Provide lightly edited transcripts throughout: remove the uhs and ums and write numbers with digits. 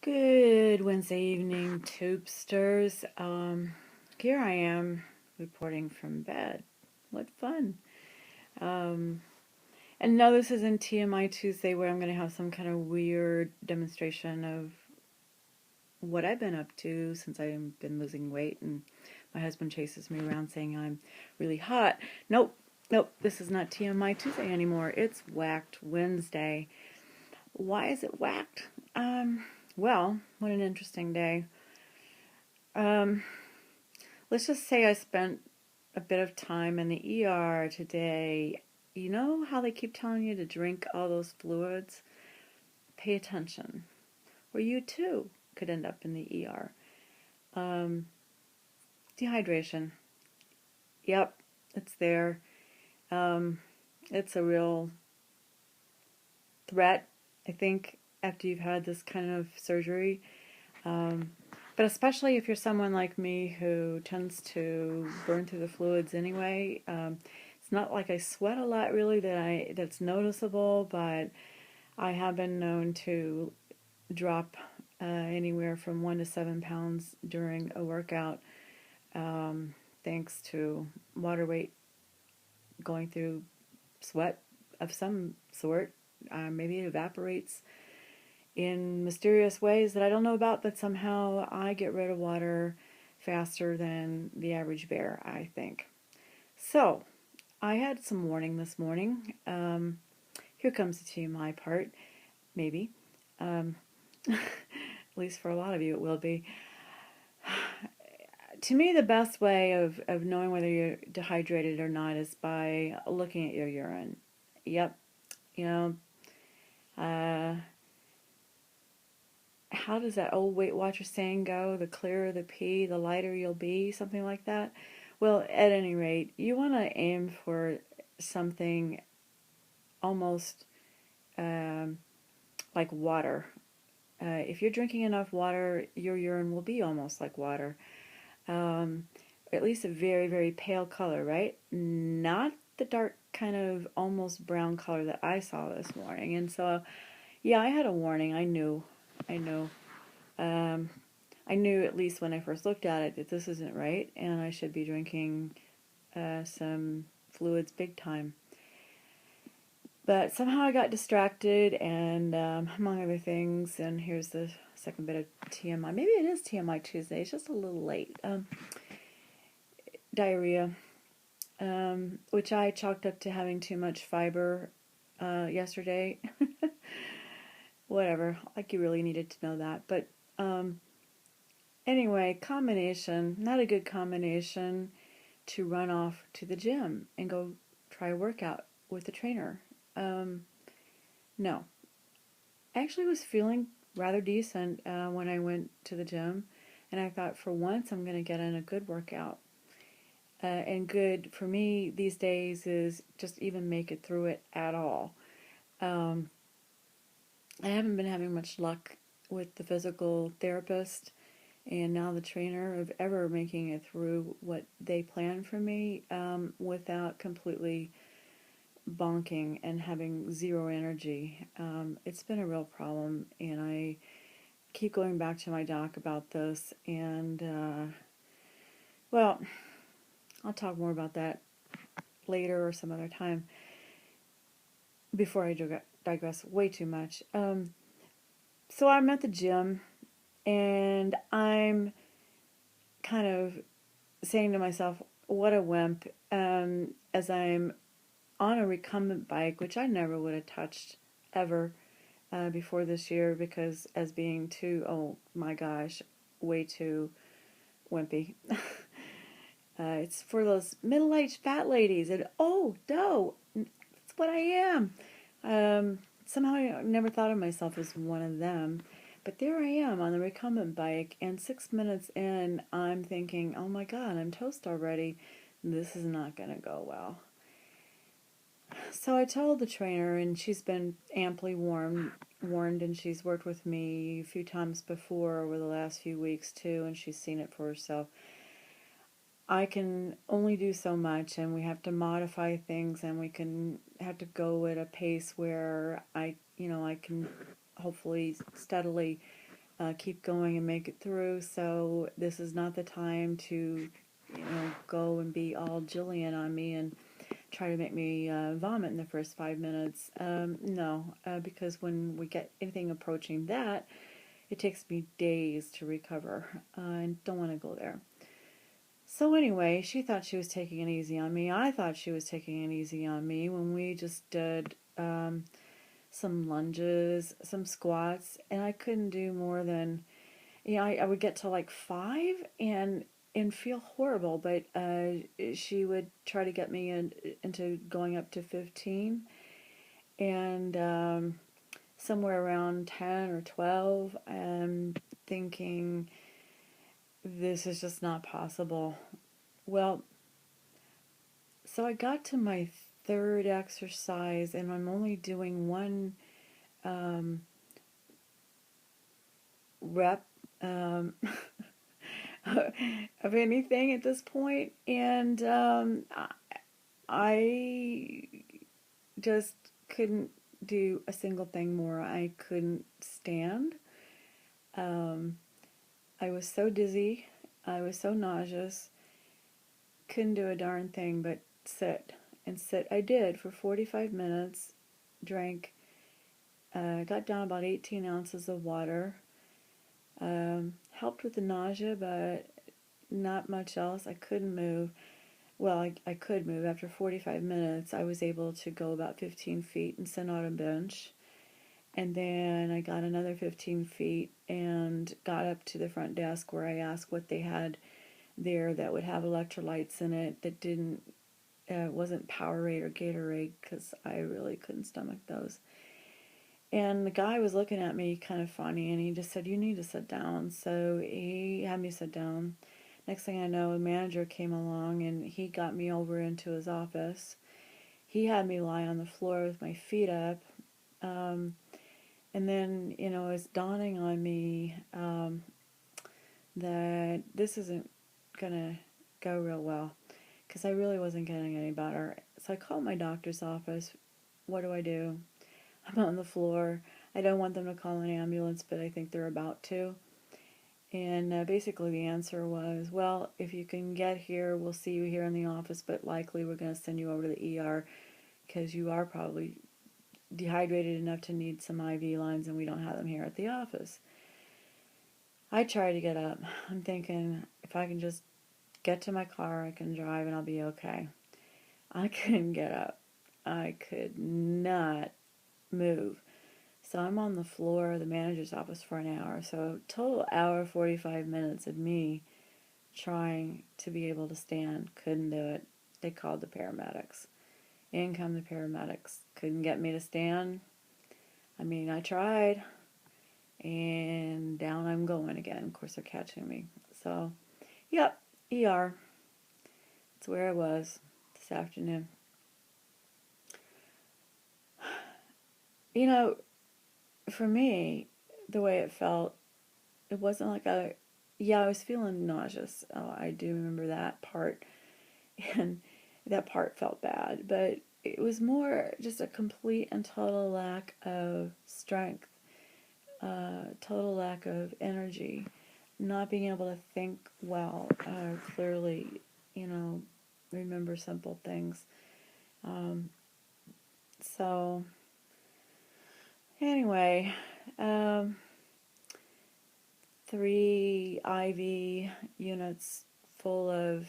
Good Wednesday evening, tubesters. Here I am reporting from bed. What fun. Um, and no, this isn't TMI Tuesday where I'm going to have some kind of weird demonstration of what I've been up to since I've been losing weight and my husband chases me around saying I'm really hot. Nope, this is not TMI Tuesday anymore. It's Whacked Wednesday. Why is it whacked? Well, what an interesting day. Um, let's just say I spent a bit of time in the ER today. You know how they keep telling you to drink all those fluids? Pay attention, or you too could end up in the ER. Um, Dehydration. Yep, it's there. Um, it's a real threat, I think, after you've had this kind of surgery. But especially if you're someone like me who tends to burn through the fluids anyway. It's not like I sweat a lot really that's noticeable, but I have been known to drop anywhere from 1 to 7 pounds during a workout, thanks to water weight going through sweat of some sort. Maybe it evaporates in mysterious ways that I don't know about, but somehow I get rid of water faster than the average bear, I think. So, I had some warning this morning. Here comes the TMI part, maybe. At least for a lot of you it will be. To me, the best way of knowing whether you're dehydrated or not is by looking at your urine. Yep, you know, how does that old Weight Watcher saying go? The clearer the pee, the lighter you'll be, something like that. Well, at any rate, you want to aim for something almost like water. If you're drinking enough water, your urine will be almost like water. At least a very, very pale color, right? Not the dark kind of almost brown color that I saw this morning. And so, yeah, I had a warning. I knew. I knew at least when I first looked at it that this isn't right and I should be drinking some fluids big time. But somehow I got distracted and among other things, and here's the second bit of TMI. Maybe it is TMI Tuesday, it's just a little late. Diarrhea, which I chalked up to having too much fiber yesterday. Whatever, like you really needed to know that. But anyway, combination, not a good combination to run off to the gym and go try a workout with the trainer. No. I actually was feeling rather decent when I went to the gym, and I thought for once I'm going to get in a good workout. And good for me these days is just even make it through it at all. I haven't been having much luck with the physical therapist and now the trainer of ever making it through what they plan for me without completely bonking and having zero energy. It's been a real problem, and I keep going back to my doc about this, and well, I'll talk more about that later or some other time before I digress way too much. So I'm at the gym, and I'm kind of saying to myself, what a wimp, as I'm on a recumbent bike, which I never would have touched ever before this year because as being too, oh my gosh, way too wimpy. It's for those middle-aged fat ladies, and oh no, it's what I am. Somehow I never thought of myself as one of them, but there I am on the recumbent bike, and 6 minutes in, I'm thinking, oh my God, I'm toast already. This is not going to go well. So I told the trainer, and she's been amply warned, and she's worked with me a few times before over the last few weeks too, and she's seen it for herself. I can only do so much, and we have to modify things, and we can have to go at a pace where I can hopefully steadily keep going and make it through. So this is not the time to, go and be all Jillian on me and try to make me vomit in the first 5 minutes. No, because when we get anything approaching that, it takes me days to recover. I don't want to go there. So anyway, she thought she was taking it easy on me. I thought she was taking it easy on me when we just did some lunges, some squats, and I couldn't do more than, I would get to like 5 and feel horrible, but she would try to get me into going up to 15, and somewhere around 10 or 12, I'm thinking, this is just not possible. Well, so I got to my third exercise, and I'm only doing one rep of anything at this point, and I just couldn't do a single thing more. I couldn't stand. I was so dizzy. I was so nauseous. Couldn't do a darn thing but sit. And sit I did for 45 minutes. Drank, got down about 18 ounces of water. Helped with the nausea, but not much else. I couldn't move. Well, I could move. After 45 minutes, I was able to go about 15 feet and sit on a bench. And then I got another 15 feet and got up to the front desk where I asked what they had there that would have electrolytes in it that wasn't Powerade or Gatorade, because I really couldn't stomach those. And the guy was looking at me kind of funny, and he just said, "You need to sit down." So he had me sit down. Next thing I know, a manager came along, and he got me over into his office. He had me lie on the floor with my feet up. And then, it was dawning on me that this isn't going to go real well, because I really wasn't getting any better. So I called my doctor's office. What do I do? I'm on the floor. I don't want them to call an ambulance, but I think they're about to. And basically the answer was, well, if you can get here, we'll see you here in the office, but likely we're going to send you over to the ER because you are probably dehydrated enough to need some IV lines, and we don't have them here at the office. I tried to get up. I'm thinking, if I can just get to my car, I can drive and I'll be okay. I couldn't get up. I could not move. So I'm on the floor of the manager's office for an hour. So total hour, 45 minutes of me trying to be able to stand. Couldn't do it. They called the paramedics. In come the paramedics. Couldn't get me to stand. I mean, I tried. And down I'm going again. Of course, they're catching me. So, yep, ER. That's where I was this afternoon. For me, the way it felt, it wasn't like I was feeling nauseous. Oh, I do remember that part. And that part felt bad. But it was more just a complete and total lack of strength. Total lack of energy. Not being able to think well, clearly, remember simple things. So, anyway, 3 IV units full of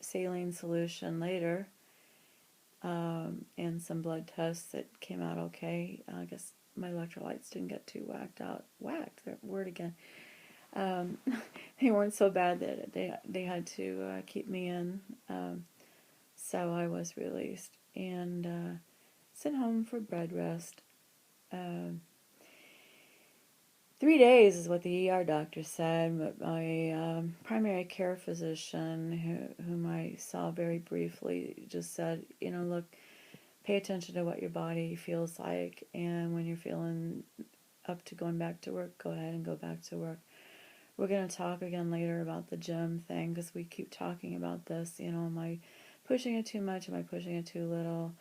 saline solution later, and some blood tests that came out okay. I guess my electrolytes didn't get too whacked out. Whacked, that word again. They weren't so bad that they had to keep me in. So I was released and sent home for bed rest. 3 days is what the ER doctor said, but my primary care physician, whom I saw very briefly, just said, look, pay attention to what your body feels like, and when you're feeling up to going back to work, go ahead and go back to work. We're going to talk again later about the gym thing, because we keep talking about this, am I pushing it too much, am I pushing it too little?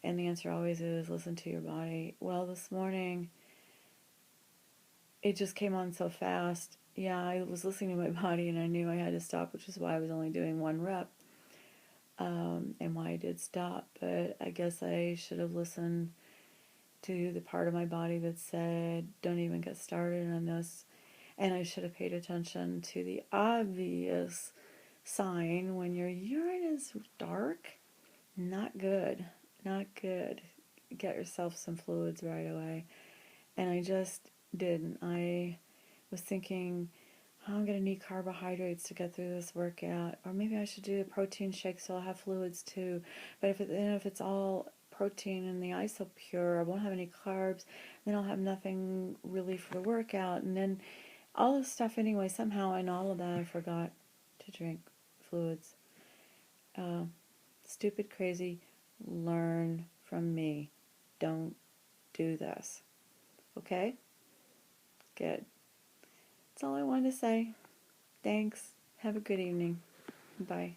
And the answer always is, listen to your body. Well, this morning, it just came on so fast. Yeah, I was listening to my body and I knew I had to stop, which is why I was only doing one rep, and why I did stop. But I guess I should have listened to the part of my body that said, don't even get started on this. And I should have paid attention to the obvious sign when your urine is dark. Not good. Not good. Get yourself some fluids right away. And I just didn't. I was thinking, oh, I'm going to need carbohydrates to get through this workout. Or maybe I should do a protein shake so I'll have fluids too. But if it's all protein and the isopure, I won't have any carbs. Then I'll have nothing really for the workout. And then all this stuff anyway, somehow in all of that I forgot to drink fluids. Stupid, crazy, learn from me. Don't do this. Okay? Good. That's all I wanted to say. Thanks. Have a good evening. Bye.